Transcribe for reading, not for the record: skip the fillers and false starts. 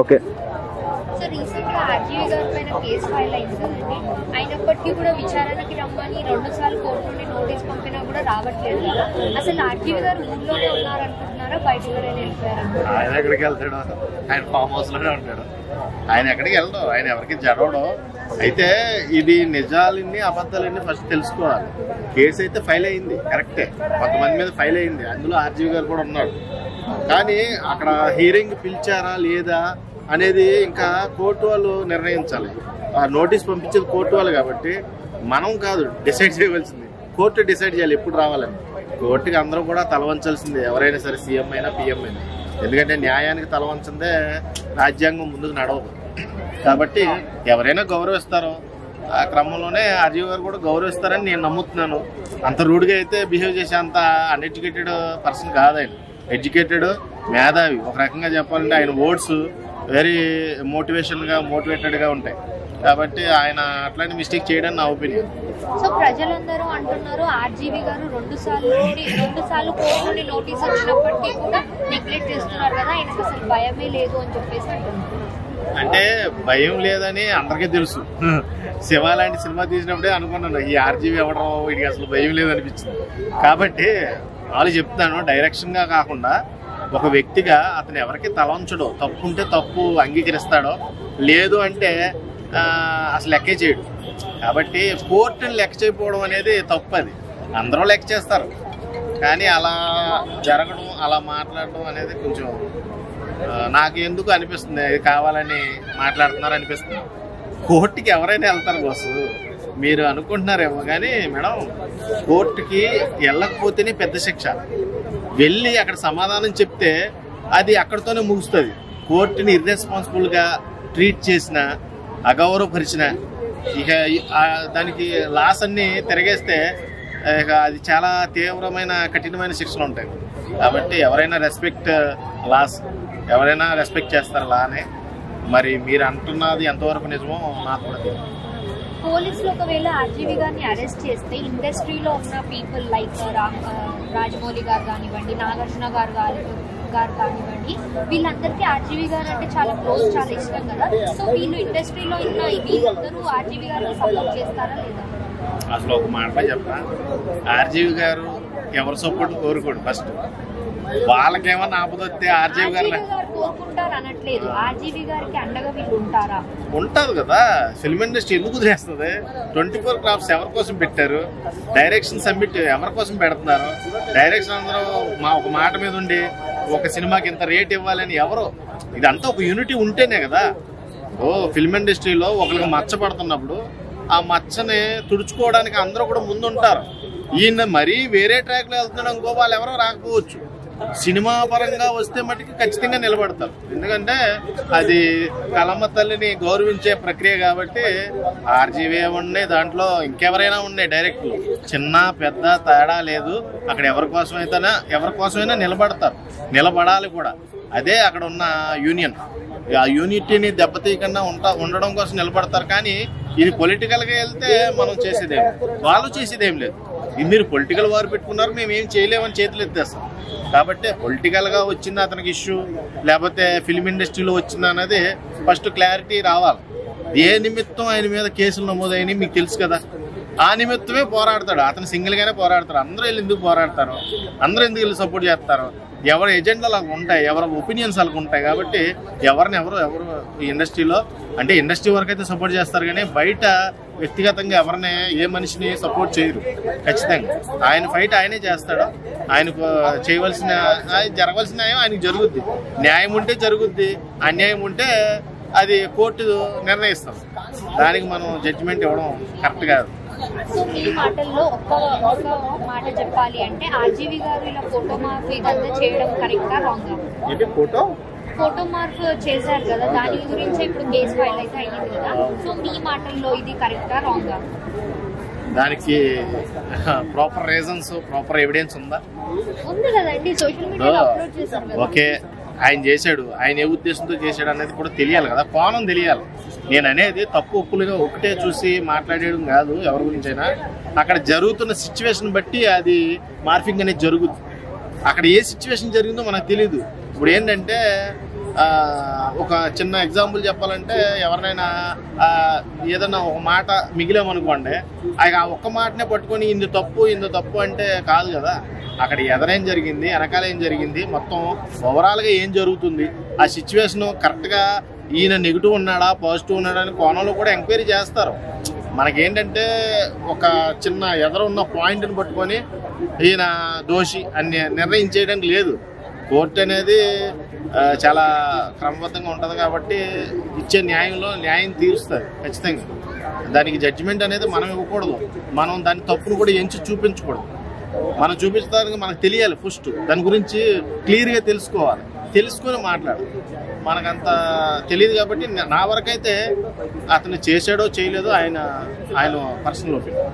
Okay. So recent గా RGV గారి పైన కేసు ఫైల్ అయింది కదండి, అయినప్పటికీ కూడా విచారణకి రమ్మని 2 సార్లు కోర్టు నుండి నోటీస్ పంపినా కూడా రావట్లేదు కదా. అసలు ఆర్జీవి గారు ఊళ్ళోనే ఉన్నారనుకుంటున్నారా, బయటకు వెళ్ళిపోయారు? ఆయన ఎక్కడికి వెళ్తాడు? ఆయన ఫామ్ హౌస్ లోనే ఉంటాడు. ఆయన ఎక్కడికి వెళ్ళడు, ఆయన ఎవరికి జరగడం. అయితే ఇది నిజాలన్నీ అబద్ధాలన్నీ ఫస్ట్ తెలుసుకోవాలి. కేసు అయితే ఫైల్ అయింది, కరెక్టే, కొంతమంది మీద ఫైల్ అయింది, అందులో ఆర్జీవి గారు కూడా ఉన్నాడు. కానీ అక్కడ హీరింగ్ పిలిచారా లేదా అనేది ఇంకా కోర్టు వాళ్ళు నిర్ణయించాలి. ఆ నోటీస్ పంపించేది కోర్టు వాళ్ళు కాబట్టి మనం కాదు డిసైడ్ చేయవలసింది, కోర్టు డిసైడ్ చేయాలి ఎప్పుడు రావాలని. కోర్టుకి అందరూ కూడా తలవంచాల్సిందే, ఎవరైనా సరే, సీఎం అయినా పిఎం అయినా. ఎందుకంటే న్యాయానికి తలవంచిందే రాజ్యాంగం ముందుకు నడవదు. కాబట్టి ఎవరైనా గౌరవిస్తారో ఆ క్రమంలోనే ఆర్జీవి గారు కూడా గౌరవిస్తారని నేను నమ్ముతున్నాను. అంత రూడ్గా అయితే బిహేవ్ చేసే అంత అన్ఎడ్యుకేటెడ్ పర్సన్ కాదు ఆయన. ఎడ్యుకేటెడ్, మేధావి. ఒక రకంగా చెప్పాలంటే ఆయన వర్డ్స్ వెరీ మోటివేటెడ్గా ఉంటాయి. కాబట్టి ఆయన అట్లాంటి మిస్టేక్ చేయడం నా ఒపీనియన్. సో ప్రజలందరూ అంటున్నారు ఆర్జీవి గారు 2 సార్లు కోర్టు నుండి నోటీస్ వచ్చినప్పటికీ కూడా నెగ్లెక్ట్ చేస్తున్నారు కదా, ఆయనకు అసలు భయమే లేదు అని చెప్పేసి అంటున్నారు. అంటే భయం లేదని అందరికీ తెలుసు. శివ లాంటి సినిమా తీసినప్పుడే అనుకున్నాను ఈ ఆర్జీవి ఎవడో వీడికి అసలు భయం లేదనిపించింది. కాబట్టి వాళ్ళు చెప్తాను, డైరెక్షన్గా కాకుండా ఒక వ్యక్తిగా అతను ఎవరికి తల ఉంచడో, తప్పు ఉంటే తప్పు అంగీకరిస్తాడో, లేదు అంటే అసలు లెక్కే చేయడు. కాబట్టి కోర్టుని లెక్క చేయకపోవడం అనేది తప్పు. అది అందరూ లెక్క చేస్తారు, కానీ అలా జరగడం, అలా మాట్లాడడం అనేది కొంచెం నాకు ఎందుకు అనిపిస్తుంది, అది కావాలని మాట్లాడుతున్నారు అనిపిస్తుంది. కోర్టుకి ఎవరైనా వెళ్తారు బాసు, మీరు అనుకుంటున్నారేమో కానీ మేడం, కోర్టుకి వెళ్ళకపోతేనే పెద్ద శిక్ష. వెళ్ళి అక్కడ సమాధానం చెప్తే అది అక్కడితోనే ముగుస్తుంది. కోర్టుని ఇర్రెస్పాన్సిబుల్గా ట్రీట్ చేసిన, అగౌరవపరిచిన, ఇక దానికి లాస్ అన్ని తిరగేస్తే ఇక అది చాలా తీవ్రమైన కఠినమైన శిక్షలు ఉంటాయి. కాబట్టి ఎవరైనా రెస్పెక్ట్ చేస్తారు లానే. మరి మీరు అంటున్నది ఎంతవరకు నిజమో నాకు కూడా తెలియదు. పోలీసులు ఒకవేళ ఆర్జీవి గారిని అరెస్ట్ చేస్తే ఇండస్ట్రీలో ఉన్న పీపుల్ లైక్ రాజమౌళి గారు కానివ్వండి, నాగార్జున గారు కానివ్వండి, వీళ్ళందరికీ ఆర్జీవి గారు అంటే చాలా క్లోజ్, చాలా ఇష్టం కదా. సో వీళ్ళు ఇండస్ట్రీలో ఉన్న వీళ్ళందరూ ఆర్జీవి గారిని సపోర్ట్ చేస్తారా లేదా? అసలు ఒక మాట చెప్పా, ఆర్జీవి గారు ఎవరు సపోర్ట్ కోరుకోడు. ఫస్ట్ వాళ్ళకేమన్నా ఆపదొస్తే ఆర్జీవి గారు కోరుకుంటారు అనట్లేదు, ఆర్జీవి గారికి అండగా వీళ్ళు ఉంటారా? ఉంటారు కదా. ఫిల్మ్ ఇండస్ట్రీ ఎందుకు చేస్తుంది? 24 క్రాఫ్ట్స్ ఎవరి కోసం పెట్టారు? డైరెక్షన్ సబ్మిట్ ఎవరి కోసం పెడుతున్నారు? డైరెక్షన్ అందరూ ఒక మాట మీద ఉండి ఒక సినిమాకి ఇంత రేట్ ఇవ్వాలని ఎవరు, ఇదంతా ఒక యూనిటీ ఉంటేనే కదా. ఫిల్మ్ ఇండస్ట్రీలో ఒకరికి మచ్చ పడుతున్నప్పుడు ఆ మచ్చని తుడుచుకోవడానికి అందరూ కూడా ముందుంటారు. ఈయన మరీ వేరే ట్రాక్లో వెళ్తున్నాడు అనుకో, వాళ్ళు ఎవరో రాకపోవచ్చు. సినిమా పరంగా వస్తే మటుకు ఖచ్చితంగా నిలబడతారు. ఎందుకంటే అది కలమ్మ తల్లిని గౌరవించే ప్రక్రియ కాబట్టి. ఆర్జీవీ ఉన్నాయి, దాంట్లో ఇంకెవరైనా ఉన్నాయి డైరెక్ట్లు, చిన్న పెద్ద తేడా లేదు. అక్కడ ఎవరి కోసమైనా నిలబడతారు, నిలబడాలి కూడా. అదే అక్కడ ఉన్న యూనియన్. ఆ యూనిటీని దెబ్బతీయకుండా ఉండడం కోసం నిలబడతారు. కానీ ఇది పొలిటికల్గా వెళ్తే మనం చేసేదేం, వాళ్ళు చేసేదేం లేదు. ఇది మీరు పొలిటికల్ వారు పెట్టుకున్నారు, మేము ఏం చేయలేమని చేతులు ఎత్తేస్తాం. కాబట్టి పొలిటికల్గా వచ్చింది అతనికి ఇష్యూ, లేకపోతే ఫిల్మ్ ఇండస్ట్రీలో వచ్చింది అన్నది ఫస్ట్ క్లారిటీ రావాలి. ఏ నిమిత్తం ఆయన మీద కేసులు నమోదైనవి మీకు తెలుసు కదా. ఆ నిమిత్తమే పోరాడతాడు అతను, సింగిల్గానే పోరాడతారు. అందరూ వెళ్ళి ఎందుకు పోరాడతారు, అందరూ ఎందుకు వెళ్ళి సపోర్ట్ చేస్తారు? ఎవరి ఎజెండాలు అలా ఉంటాయి, ఎవరి ఒపీనియన్స్ అలా ఉంటాయి. కాబట్టి ఎవరు ఈ ఇండస్ట్రీలో అంటే ఇండస్ట్రీ వరకు అయితే సపోర్ట్ చేస్తారు, కానీ బయట వ్యక్తిగతంగా ఎవరిని ఏ మనిషిని సపోర్ట్ చేయరు. ఖచ్చితంగా ఆయన ఫైట్ ఆయనే చేస్తాడు. ఆయనకు చేయవలసిన, జరగవలసిన న్యాయం ఆయనకు జరుగుద్ది. న్యాయం ఉంటే జరుగుద్ది, అన్యాయం ఉంటే అది కోర్టు నిర్ణయిస్తాం. దానికి మనం జడ్జిమెంట్ ఇవ్వడం కరెక్ట్ కాదు. సో మీ మాటల్లో ఒక్క మాట చెప్పాలి అంటే, ఆర్జీవి గారు ఇలా ఫోటో మార్క్ ఇదంతా చేయడం కరెక్టా రాంగా? ఫోటో మార్క్ చేశారు కదా, దాని గురించి ఇప్పుడు కేసు ఫైల్ అయితే అయ్యింది కదా. సో మీ మాటల్లో ఇది కరెక్టా రాంగా? దానికి ప్రాపర్ రీజన్స్, ప్రాపర్ ఎవిడెన్స్ ఉందా? ఉంది కదండి, సోషల్ మీడియాలో అప్లోడ్ చేశారు కదా. ఓకే, ఆయన చేశాడు, ఆయన ఏ ఉద్దేశంతో చేశాడు అనేది కూడా తెలియాలి కదా, కోణం తెలియాలి. నేను అనేది తప్పు ఒప్పులుగా ఒకటే చూసి మాట్లాడేయడం కాదు. ఎవరి గురించి అయినా అక్కడ జరుగుతున్న సిచ్యువేషన్ బట్టి అది మార్ఫింగ్ అనేది జరుగుతుంది. అక్కడ ఏ సిచ్యువేషన్ జరిగిందో మనకు తెలియదు. ఇప్పుడు ఏంటంటే ఒక చిన్న ఎగ్జాంపుల్ చెప్పాలంటే ఎవరినైనా ఏదైనా ఒక మాట మిగిలామనుకోండి, ఆ ఒక్క మాటనే పట్టుకొని ఇందు తప్పు అంటే కాదు కదా. అక్కడ ఎదరేం జరిగింది, వెనకాల ఏం జరిగింది, మొత్తం ఓవరాల్గా ఏం జరుగుతుంది, ఆ సిచ్యువేషన్ కరెక్ట్గా ఈయన నెగిటివ్ ఉన్నాడా పాజిటివ్ ఉన్నాడా అని కోణంలో కూడా ఎంక్వైరీ చేస్తారు. మనకేంటంటే ఒక చిన్న ఎదరున్న పాయింట్ని పట్టుకొని ఈయన దోషి అని నిర్ణయించేయడానికి లేదు. కోర్టు అనేది చాలా క్రమబద్ధంగా ఉంటుంది కాబట్టి ఇచ్చే న్యాయంలో న్యాయం తీరుస్తుంది ఖచ్చితంగా. దానికి జడ్జిమెంట్ అనేది మనం ఇవ్వకూడదు, మనం దాని తప్పును కూడా ఎంచి చూపించకూడదు. మనం చూపించడానికి మనకు తెలియాలి, ఫస్ట్ దాని గురించి క్లియర్గా తెలుసుకొని మాట్లాడాలి. మనకంత తెలియదు కాబట్టి నా వరకైతే అతను చేశాడో చేయలేదో ఆయన పర్సనల్ ఒపీనియన్.